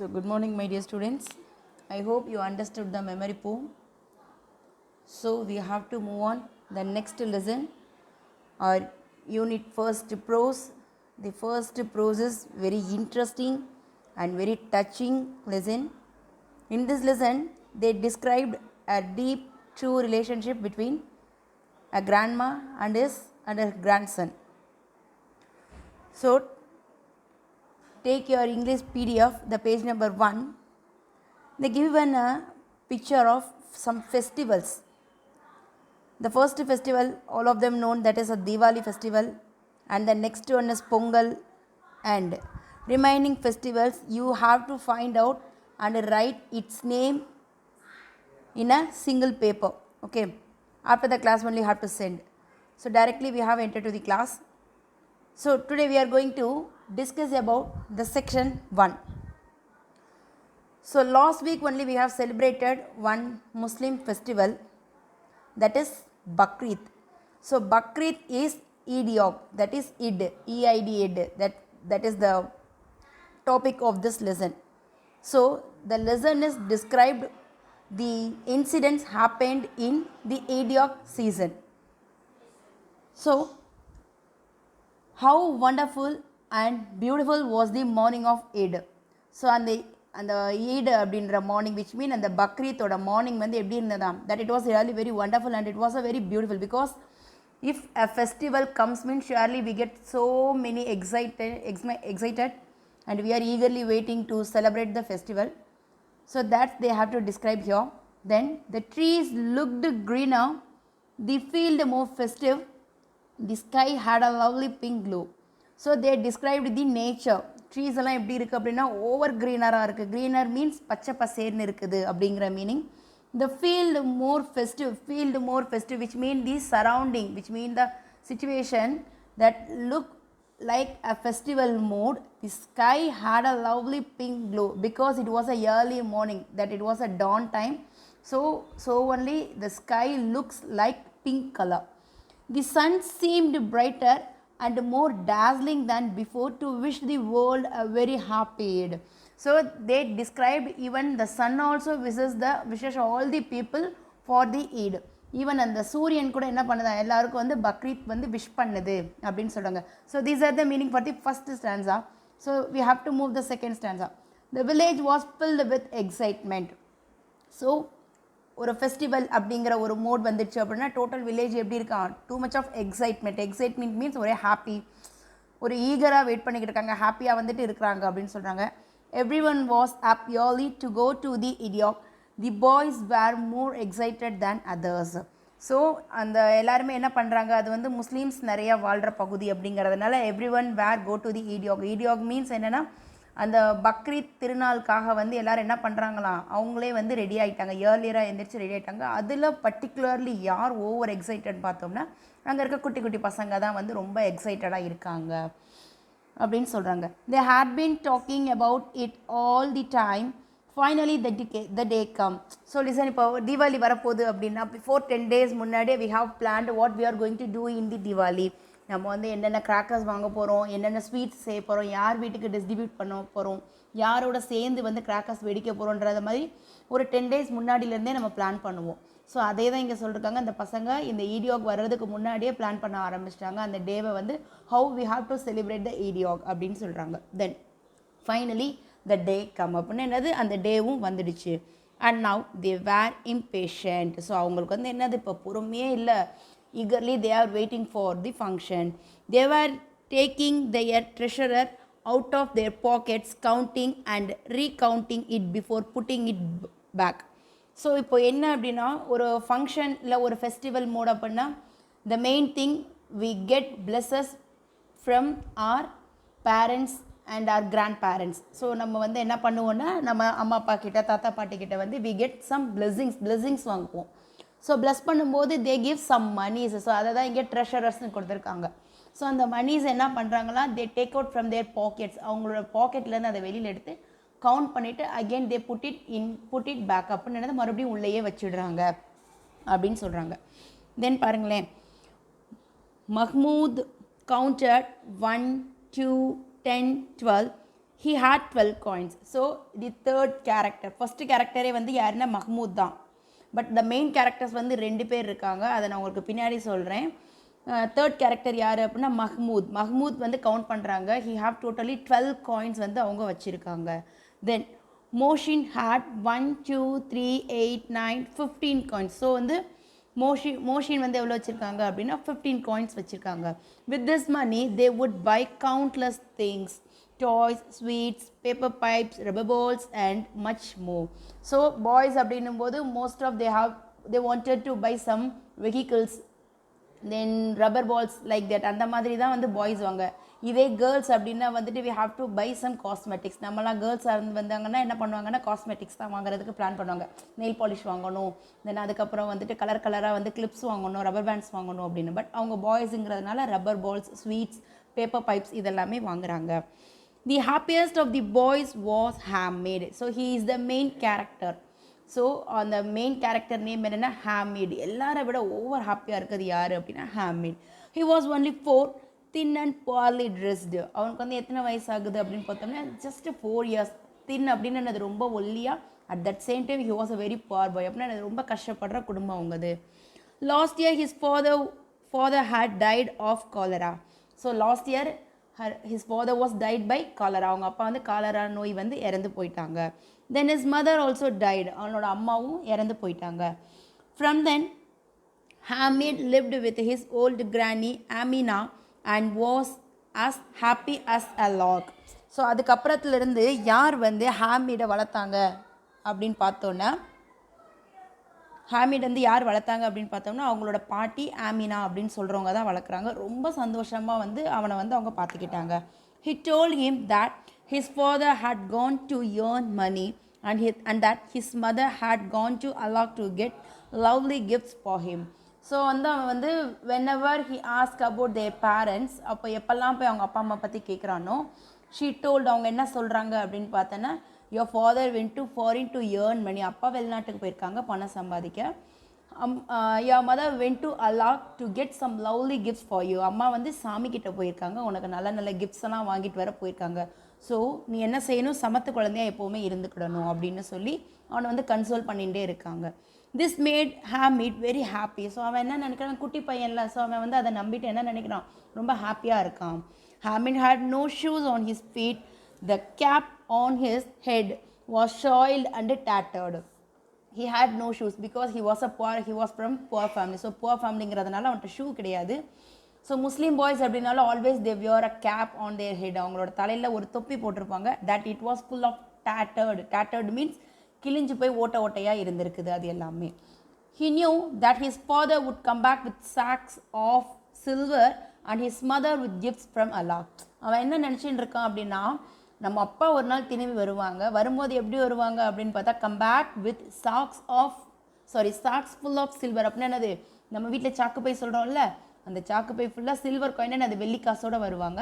So, good morning, my dear students. I hope you understood the memory poem. So, we have to move on the next lesson or unit first prose. The first prose is very interesting and very touching lesson. In this lesson, they described a deep, true relationship between a grandma and her grandson. So, take your English PDF, the page number 1. They given a picture of some festivals. The first festival, all of them known, that is a Diwali festival, and the next one is Pongal, and remaining festivals you have to find out and write its name in a single paper. Okay, after the class only you have to send. So directly we have entered to the class. So today we are going to discuss about the section 1. So last week only we have celebrated one Muslim festival, that is Bakrid. So Bakrid is Eid, that is Eid, E-I-D, that is the topic of this lesson. So the lesson is described the incidents happened in the Eid season. So how wonderful and beautiful was the morning of Eid. So அந்த Eid அப்படின்ற morning, which mean அந்த பக்ரீத்தோட morning வந்து எப்படி இருந்ததாம், that it was really very wonderful and it was a very beautiful, because if a festival comes means surely we get so many excited and we are eagerly waiting to celebrate the festival. So that they have to describe here. Then the trees looked greener, the field more festive, the sky had a lovely pink glow. So they described the nature. Trees எல்லாம் எப்படி இருக்குது அப்படின்னா over க்ரீனராக இருக்குது. Greener means பச்சை பசேர்னு இருக்குது அப்படிங்கிற meaning. The field more festive, which mean the surrounding, which mean the situation that look like a festival mode. The sky had a lovely pink glow because it was a early morning, that it was a dawn time. So only the sky looks like pink color. The sun seemed brighter and more dazzling than before to wish the world a very happy Eid. So they described even the sun also wishes all the people for the Eid. Even அந்த சூரியன் கூட என்ன பண்ணுதா, எல்லாருக்கும் வந்து பக்ரீத் வந்து wish பண்ணுது அப்படின்னு சொல்கிறாங்க. So these are the meaning for the first stanza. So we have to move the second stanza. The village was filled with excitement. So ஒரு ஃபெஸ்டிவல் அப்படிங்கிற ஒரு மோட் வந்துடுச்சு அப்படின்னா டோட்டல் வில்லேஜ் எப்படி இருக்கான், too much of excitement means ஒரே happy, ஒரு ஈகராக வெயிட் பண்ணிக்கிட்டு இருக்காங்க, ஹாப்பியாக வந்துட்டு இருக்கிறாங்க அப்படின்னு சொல்கிறாங்க. Every one was up early to go to the Idgah. The boys were more excited than others. So அந்த எல்லாருமே என்ன பண்ணுறாங்க, அது வந்து முஸ்லீம்ஸ் நிறையா வாழ்கிற பகுதி அப்படிங்கிறதுனால every one were go to the Idgah means என்னென்னா அந்த பக்ரீத் திருநாளுக்காக வந்து எல்லோரும் என்ன பண்ணுறாங்களாம், அவங்களே வந்து ரெடி ஆகிட்டாங்க, ஏர்லியராக எழுந்திரிச்சு ரெடி ஆகிட்டாங்க. அதில் பர்டிகுலர்லி யார் ஓவர் எக்ஸைட்டட் பார்த்தோம்னா அங்கே இருக்க குட்டி குட்டி பசங்க தான் வந்து ரொம்ப எக்ஸைட்டடாக இருக்காங்க அப்படின்னு சொல்கிறாங்க. They had been talking about it all the time. Finally the day come. So listen, இப்போ தீபாவளி வரப்போகுது அப்படின்னா பிஃபோர் 10 days முன்னாடியே we have planned what we are going to do in the Deepavali. நம்ம வந்து என்னென்ன கிராக்கர்ஸ் வாங்க போகிறோம், என்னென்ன ஸ்வீட்ஸ் செய்ய போகிறோம், யார் வீட்டுக்கு டிஸ்ட்ரிபியூட் பண்ண போகிறோம், யாரோட சேர்ந்து வந்து கிராக்கர்ஸ் வெடிக்க போகிறோன்றத மாதிரி ஒரு 10 days முன்னாடியிலேருந்தே நம்ம பிளான் பண்ணுவோம். ஸோ அதே தான் இங்கே சொல்லியிருக்காங்க, அந்த பசங்க இந்த ஈடியாக் வர்றதுக்கு முன்னாடியே பிளான் பண்ண ஆரம்பிச்சிட்டாங்க. அந்த டேவை வந்து how we have to celebrate the Idgah அப்படின்னு சொல்கிறாங்க. Then finally the day come அப்படின்னு என்னது, அந்த டேவும் வந்துடுச்சு. And now they were impatient. So அவங்களுக்கு வந்து என்னது, இப்போ பொறுமையே இல்லை, eagerly they are waiting for the function. They were taking their treasurer out of their pockets, counting and recounting it before putting it back. So இப்போ என்ன அப்படின்னா, ஒரு ஃபங்க்ஷன் இல்லை ஒரு ஃபெஸ்டிவல் மோட் அப்படின்னா the main thing we get blessings from our parents and our grandparents. So நம்ம வந்து என்ன பண்ணுவோன்னா, நம்ம அம்மா அப்பா கிட்ட தாத்தா பாட்டி கிட்ட வந்து we get some blessings வாங்குவோம். ஸோ ப்ளஸ் பண்ணும்போது தே கிவ் சம் மனிஸ். ஸோ அதை தான் இங்கே ட்ரெஷரர்ஸ்னு கொடுத்துருக்காங்க. ஸோ அந்த மனிஸ் என்ன பண்ணுறாங்களா, they take out from their pockets. அவங்களோட பாக்கெட்லேருந்து அதை வெளியில் எடுத்து கவுண்ட் பண்ணிவிட்டு again they put it back அப்படின்னு மறுபடியும் உள்ளேயே வச்சுடுறாங்க அப்படின்னு சொல்கிறாங்க. தென் பாருங்களேன், Mahmood counted 1, 2, 10, 12. he had 12 coins. So the third character, first character வந்து யாருன்னா மஹ்மூத் தான். பட் த மெயின் கேரக்டர்ஸ் வந்து 2 பேர் இருக்காங்க, அதை நான் உங்களுக்கு பின்னாடி சொல்கிறேன். தேர்ட் கேரக்டர் யார் அப்படின்னா மஹ்மூத் வந்து கவுண்ட் பண்ணுறாங்க. ஹி ஹாவ் டோட்டலி 12 காயின்ஸ் வந்து அவங்க வச்சுருக்காங்க. Then Mohsin had 1 2 3 8 9 15 coins. So வந்து மோஷின் வந்து எவ்வளோ வச்சுருக்காங்க அப்படின்னா 15 காயின்ஸ் வச்சுருக்காங்க. With this money they would buy countless things, toys, sweets, paper pipes, rubber balls and much more. So boys அப்படின்னும் போது most of they wanted to buy some vehicles, then rubber balls like that, அந்த மாதிரி தான் வந்து boys வாங்க. இதே girls அப்படின்னா வந்துட்டு we have to buy some cosmetics. நம்மளாம் கேர்ள்ஸாக வந்தாங்கன்னா என்ன பண்ணுவாங்கன்னா காஸ்மெட்டிக்ஸ் தான் வாங்குறதுக்கு பிளான் பண்ணுவாங்க. நெயில் பாலிஷ் வாங்கணும், தென் அதுக்கப்புறம் வந்துட்டு கலராக வந்து கிளிப்ஸ் வாங்கணும், ரப்பர் பேண்ட்ஸ் வாங்கணும் அப்படின்னு. பட் அவங்க பாய்ஸுங்கிறதுனால rubber balls, sweets, paper pipes இதெல்லாமே வாங்குறாங்க. The happiest of the boys was Hamid. So he is the main character. So அந்த மெயின் கேரக்டர் நேம் என்னென்னா ஹாமிட். எல்லாரை விட ஓவர் ஹாப்பியாக இருக்கிறது யார் அப்படின்னா Hamid. He was only 4, thin and poorly dressed. அவனுக்கு வந்து எத்தனை வயசு ஆகுது அப்படின்னு பார்த்தோம்னா ஜஸ்ட் 4 years. தின் அப்படின்னு அது ரொம்ப ஒல்லியாக, at that same time he was a very poor boy. அப்படின்னா அது ரொம்ப கஷ்டப்படுற குடும்பம் அவங்கது. Last year his father had died of cholera. So last year his father was died by cholera. அவங்க அப்பா வந்து காலரா நோய் வந்து இறந்து போயிட்டாங்க. Then his mother also died. அவனோட அம்மாவும் இறந்து போயிட்டாங்க. From then Hamid lived with his old granny Amina and was as happy as a lark. So அதுக்கப்புறத்துலேருந்து யார் வந்து ஹாமிடை வளர்த்தாங்க அப்படின்னு பார்த்தோன்னா, ஹாமிட் வந்து யார் வளர்த்தாங்க அப்படின்னு பார்த்தோம்னா அவங்களோட பாட்டி ஆமினா அப்படின்னு சொல்கிறவங்க தான் வளர்க்குறாங்க. ரொம்ப சந்தோஷமாக வந்து அவனை வந்து அவங்க பார்த்துக்கிட்டாங்க. He told him that his father had gone to earn money and that his mother had gone to Allah to get lovely gifts for him. So வந்து அவன் வந்து whenever he asked about their parents, அப்போ எப்போல்லாம் போய் அவங்க அப்பா அம்மா பற்றி கேட்குறானோ, she told, அவங்க என்ன சொல்கிறாங்க அப்படின்னு பார்த்தோன்னா, your father went to foreign to earn money. அப்பா வெளிநாட்டுக்கு போயிருக்காங்க பணம் சம்பாதிக்க. your mother went to Allah to get some lovely gifts for you. அம்மா வந்து சாமி கிட்ட போயிருக்காங்க, உனக்கு நல்ல நல்ல கிஃப்ட்ஸ் எல்லாம் வாங்கிட்டு வர போயிருக்காங்க. ஸோ நீ என்ன செய்யணும், சமத்து குழந்தையா எப்போவுமே இருந்துக்கிடணும் அப்படின்னு சொல்லி அவனை வந்து கன்சோல் பண்ணிகிட்டே இருக்காங்க. This made Hamid very happy. So அவன் என்ன நினைக்கிறான், குட்டி பையன்ல, ஸோ அவன் வந்து அதை நம்பிட்டு என்ன நினைக்கிறான், ரொம்ப ஹாப்பியாக இருக்கான். Hamid had no shoes on his feet. The cap on his head was soiled and tattered. He had no shoes because he was from poor family. So poor familyங்கிறதுனால அவன்கிட்ட ஷூ கிடையாது. ஸோ முஸ்லீம் பாய்ஸ் அப்படின்னாலும் always they wear a cap on their head. அவங்களோட தலையில் ஒரு தொப்பி போட்டிருப்பாங்க. That it was full of tattered means கிழிஞ்சு போய் ஓட்டையாக இருந்திருக்குது அது எல்லாமே. He knew that his father would come back with sacks of silver and his mother with gifts from Allah. அவன் என்ன நினச்சிட்டு இருக்கான் அப்படின்னா, நம்ம அப்பா ஒரு நாள் திரும்பி வரும்போது எப்படி வருவாங்க அப்படின்னு பார்த்தா, come back with socks full of silver. அப்படின்னா என்னது, நம்ம வீட்டில் சாக்கு பை சொல்கிறோம்ல, அந்த சாக்கு பை ஃபுல்லாக சில்வர் காயின், அது வெள்ளி காசோடு வருவாங்க.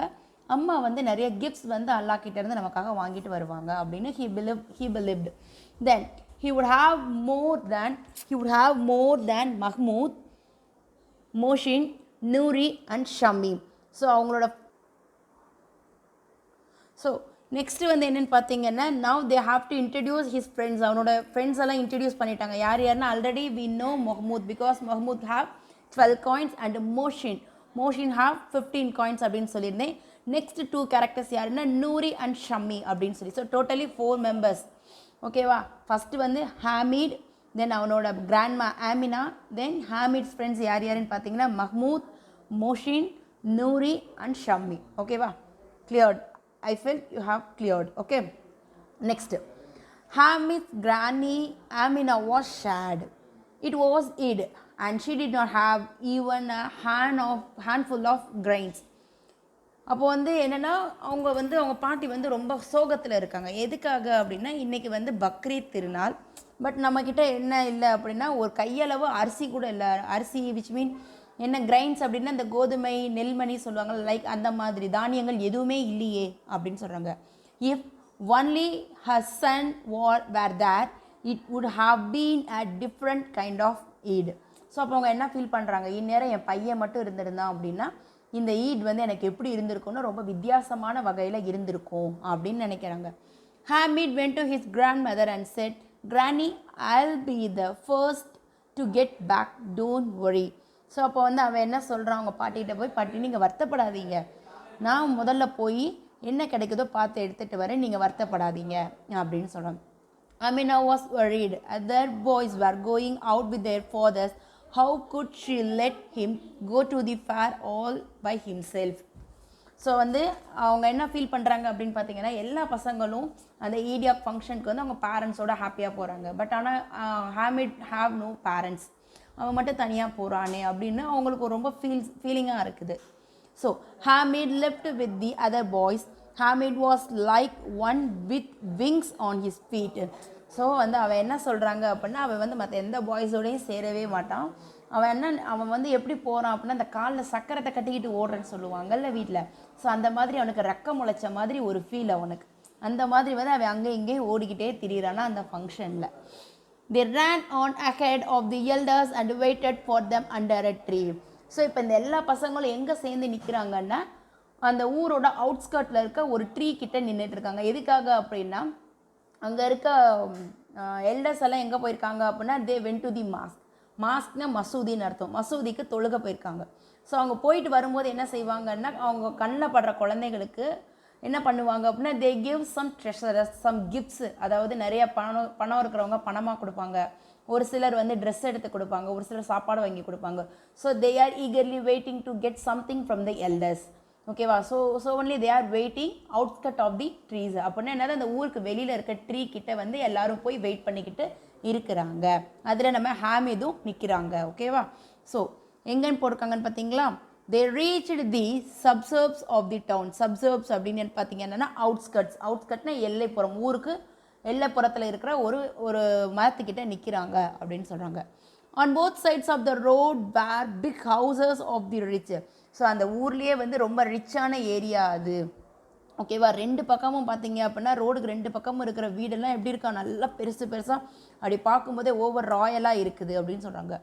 அம்மா வந்து நிறைய கிஃப்ட்ஸ் வந்து அல்லா கிட்டேருந்து நமக்காக வாங்கிட்டு வருவாங்க அப்படின்னு he believed. Then he would have more than Mahmoud, Moshin, Nouri and Shamim. So அவங்களோட நெக்ஸ்ட் வந்து என்னென்னு பார்த்தீங்கன்னா, now they have to introduce his friends. அவனோட ஃப்ரெண்ட்ஸ் எல்லாம் இன்ட்ரடியூஸ் பண்ணிட்டாங்க. யாருன்னா already we know Mahmood, because Mahmood have 12 coins and Mohsin have 15 coins அப்படின்னு சொல்லியிருந்தேன். நெக்ஸ்ட் 2 கேரக்டர்ஸ் யாருன்னா நூரி அண்ட் ஷம்மி அப்படின்னு சொல்லி. So totally 4 members. ஓகேவா. ஃபஸ்ட்டு வந்து ஹாமிட், தென் அவனோட கிராண்ட்மா ஆமினா, தென் ஹாமிட்ஸ் ஃப்ரெண்ட்ஸ் யாருன்னு பார்த்தீங்கன்னா மஹ்மூத், மோஷின், நூரி அண்ட் ஷம்மி. ஓகேவா. cleared. I felt you have cleared. Okay. Next, Hamid's granny Amina was sad. It was Eid and she did not have even a handful of grains. அப்போ வந்து என்னென்னா, அவங்க பாட்டி வந்து ரொம்ப சோகத்தில் இருக்காங்க. எதுக்காக அப்படின்னா, இன்றைக்கி வந்து பக்ரீத் திருநாள். பட் நம்மக்கிட்ட என்ன இல்லை அப்படின்னா, ஒரு கையளவு அரிசி கூட இல்லை. அரிசி விச் மீன் என்ன, கிரைன்ஸ் அப்படின்னா இந்த கோதுமை, நெல்மணி சொல்லுவாங்க, லைக் அந்த மாதிரி தானியங்கள் எதுவுமே இல்லையே அப்படின்னு சொல்கிறாங்க. If only her son were there, it would have been a different kind of Eid. So அப்போ அவங்க என்ன ஃபீல் பண்ணுறாங்க, இந்நேரம் என் பையன் மட்டும் இருந்திருந்தான் அப்படின்னா இந்த ஈட் வந்து எனக்கு எப்படி இருந்திருக்கும்னு ரொம்ப வித்தியாசமான வகையில் இருந்திருக்கும் அப்படின்னு நினைக்கிறாங்க. Hamid went to his grandmother and said, Granny, I'll be the first to get back, don't worry. So அப்போ வந்து அவன் என்ன சொல்கிறான், அவங்க பாட்டிகிட்ட போய், பாட்டி நீங்கள் வருத்தப்படாதீங்க, நான் முதல்ல போய் என்ன கிடைக்குதோ பார்த்து எடுத்துகிட்டு வரேன், நீங்கள் வருத்தப்படாதீங்க அப்படின்னு சொல்கிறாங்க. Amina was worried. Other boys were going out with their fathers. How could she let him go to the fair all by himself? So வந்து அவங்க என்ன ஃபீல் பண்ணுறாங்க அப்படின்னு பார்த்தீங்கன்னா, எல்லா பசங்களும் அந்த ஈடியாக் ஃபங்க்ஷனுக்கு வந்து அவங்க பேரண்ட்ஸோட ஹாப்பியாக போகிறாங்க. பட் ஆனால் ஹாமிட் ஹாவ் நோ பேரண்ட்ஸ், அவன் மட்டும் தனியாக போகிறானே அப்படின்னு அவங்களுக்கு ரொம்ப ஃபீலிங்காக இருக்குது. So Hamid left with the other boys. Hamid was like one with wings on his feet. So வந்து அவன் என்ன சொல்கிறாங்க அப்படின்னா, அவன் வந்து மற்ற எந்த பாய்ஸோடையும் சேரவே மாட்டான். அவன் வந்து எப்படி போகிறான் அப்படின்னா, அந்த காலில் சக்கரத்தை கட்டிக்கிட்டு ஓடுறேன்னு சொல்லுவாங்கல்ல வீட்டில். ஸோ அந்த மாதிரி அவனுக்கு ரெக்க முளைச்ச மாதிரி ஒரு ஃபீல் அவனுக்கு. அந்த மாதிரி வந்து அவன் அங்கே இங்கேயும் ஓடிக்கிட்டே திரியிறானா அந்த ஃபங்க்ஷனில். They ran on ahead of the elders and waited for them under a tree. So இப்போ இந்த எல்லா பசங்களும் எங்கே சேர்ந்து நிற்கிறாங்கன்னா, அந்த ஊரோட அவுட்ஸ்கர்ட்டில் இருக்க ஒரு ட்ரீ கிட்ட நின்றுட்டு இருக்காங்க. எதுக்காக அப்படின்னா, அங்கே இருக்க எல்டர்ஸ் எல்லாம் எங்கே போயிருக்காங்க அப்படின்னா, தே வென்ட் டு தி மாஸ்க்னா மசூதின்னு அர்த்தம். மசூதிக்கு தொழுக போயிருக்காங்க. ஸோ அவங்க போயிட்டு வரும்போது என்ன செய்வாங்கன்னா, அவங்க கண்ணில் படுற குழந்தைகளுக்கு என்ன பண்ணுவாங்க அப்படின்னா, they give some treasures, some gifts. அதாவது நிறைய பணம் இருக்கிறவங்க பணமாக கொடுப்பாங்க, ஒரு சிலர் வந்து ட்ரெஸ் எடுத்து கொடுப்பாங்க, ஒரு சிலர் சாப்பாடு வாங்கி கொடுப்பாங்க. So they are eagerly waiting to get something from the elders. ஓகேவா? So only they are waiting outskirts of the trees. அப்படின்னா என்னது, அந்த ஊருக்கு வெளியில் இருக்க ட்ரீ கிட்ட வந்து எல்லாரும் போய் வெயிட் பண்ணிக்கிட்டு இருக்கிறாங்க. அதில் நம்ம ஹாமிதும் நிற்கிறாங்க. ஓகேவா? ஸோ எங்கன்னு போட்டிருக்காங்கன்னு பார்த்தீங்களா, they reached the suburbs of the town. Suburbs அப்படின்னு பார்த்தீங்கன்னா அவுட்ஸ்கட்னா எல்லைப்புறம், ஊருக்கு எல்லைப்புறத்தில் இருக்கிற ஒரு மரத்துக்கிட்ட நிற்கிறாங்க அப்படின்னு சொல்கிறாங்க. On both sides of the road were big houses of the rich. So அந்த ஊர்லேயே வந்து ரொம்ப ரிச்சான ஏரியா அது. ஓகேவா? ரெண்டு பக்கமும் பார்த்தீங்க அப்படின்னா, ரோடுக்கு ரெண்டு பக்கமும் இருக்கிற வீடெல்லாம் எப்படி இருக்கா, நல்லா பெருசாக அப்படி பார்க்கும்போதே ஓவர் ராயலாக இருக்குது அப்படின்னு சொல்கிறாங்க.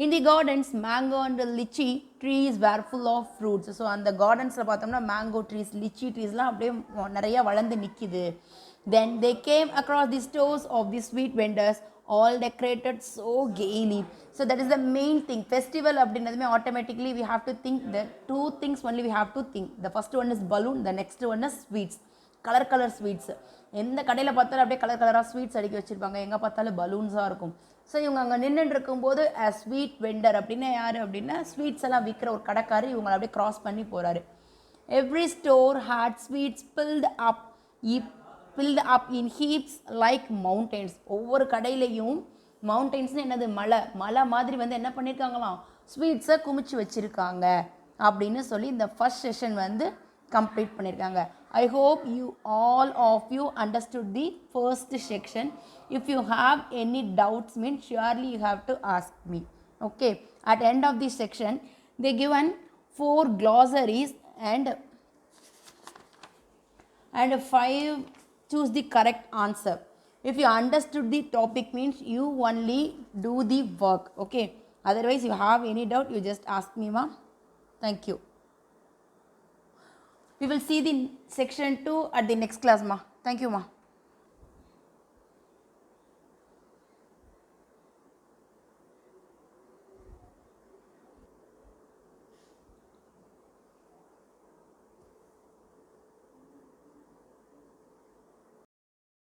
In the gardens mango and litchi trees were full of fruits. So அந்த கார்டன்ஸில் பார்த்தோம்னா மேங்கோ ட்ரீஸ், லிச்சி ட்ரீஸ்லாம் அப்படியே நிறையா வளர்ந்து நிற்கிது. Then they came across the stores of the sweet vendors, all decorated so gaily. So that is the main thing. Festival அப்படின்னதுமே automatically we have to think the two things only we have to think. The first one is balloon, the next one is sweets. Colour sweets. எந்த கடையில் பார்த்தாலும் அப்படியே கலராக sweets அடுக்கி வச்சுருப்பாங்க, எங்கே பார்த்தாலும் பலூன்ஸாக இருக்கும். ஸோ இவங்க அங்கே நின்றுட்டு இருக்கும்போது ஸ்வீட் வெண்டர் அப்படின்னா யார் அப்படின்னா, ஸ்வீட்ஸ் எல்லாம் விற்கிற ஒரு கடைக்காரர் இவங்களை அப்படியே கிராஸ் பண்ணி போகிறாரு. Every store had sweets built up in heaps like mountains. ஒவ்வொரு கடையிலையும் மவுண்டெயின்ஸ்னு என்னது, மலை மாதிரி வந்து என்ன பண்ணியிருக்காங்களாம், ஸ்வீட்ஸை குமிச்சு வச்சுருக்காங்க அப்படின்னு சொல்லி இந்த ஃபர்ஸ்ட் செஷன் வந்து கம்ப்ளீட் பண்ணியிருக்காங்க. I hope you all of you understood the first section. If you have any doubts, means surely you have to ask me. Okay. At end of this section, they given 4 glossaries and 5 choose the correct answer. If you understood the topic, means you only do the work. Okay. Otherwise, you have any doubt, you just ask me, ma. Thank you. We will see the section 2 at the next class, ma. Thank you, ma.